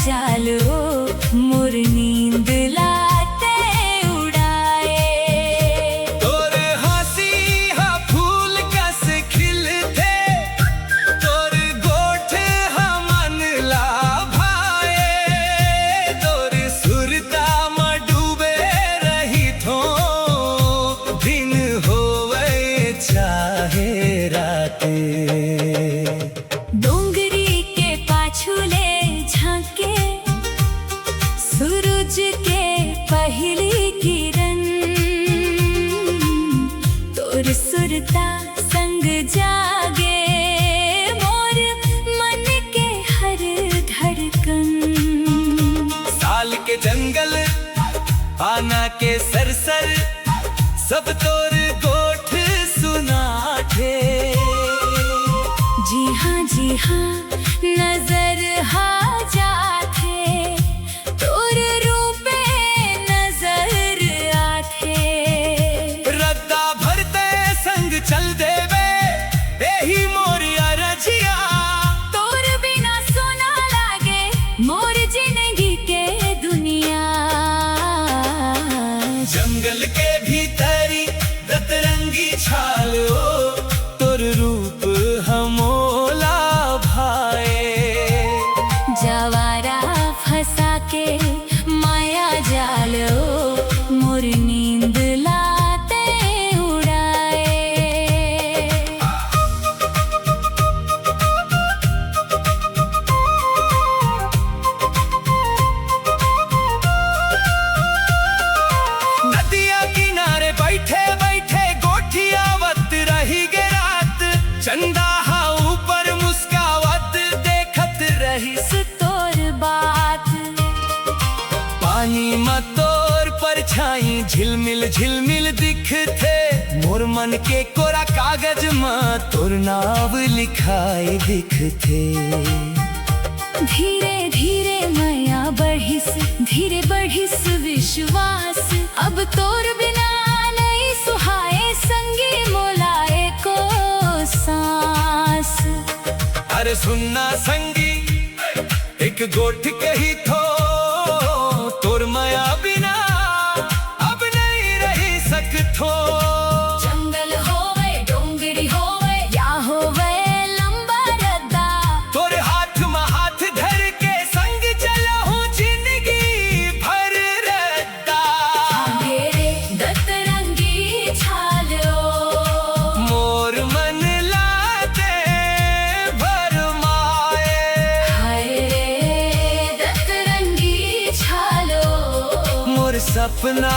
जालो मोर नींद लाते उड़ाए। तोर हंसी हा फूल कस खिलते, तोर गोठ हा मन ला भाए। तोर सुरता में डूबे रही थो, दिन होवे चाहे राते। डोंगरी के पाछुले झांके सूरज के पहली किरण, तोर सुरता संग जागे मोर मन के हर धड़कन। साल के जंगल आना के सरसर, सब तोर गोठ सुनाठे। जी हाँ नजर हा जाथे, तोर रूपे नजर आथे। रद्दा भरते संग चल देवे एही मोर अरजिया। तोर बिना सोना लागे मोर जिंदगी के दुनिया। जंगल के भीतरी रतरंगी छालो, तोर रूप हमोला भाए। जवारा फंसा के माया जालो मोर नींद लाते उड़ाए। नदिया किनारे बैठे बैठे गोठियावत रही गे रात। चंदा हा ऊपर मुस्कावत देखत रही तोर बात पानी में तोर परछाई झिलमिल झिलमिल दिखथे। मोर मन के कोरा कागज में तोर नाव लिखाई दिखथे। धीरे धीरे माया बढ़िस, धीरे बढ़िस विश्वास। अब तोर बिना नहीं सुहाए संगी मोलाए को सांस। अरे सुनना संगी एक गोठ कही थो, तोर माया बिना अब नहीं रही सकथो। जंगल होवे डोंगरी होवे या होवे लंबा रद्दा, तोरे हाथ में हाथ धर के संग चला हूँ जिंदगी भर रद्दा। मेरे दतरंगी छालो मोर मन लाते भरमाए। हाय रे दतरंगी छालो मोर सपना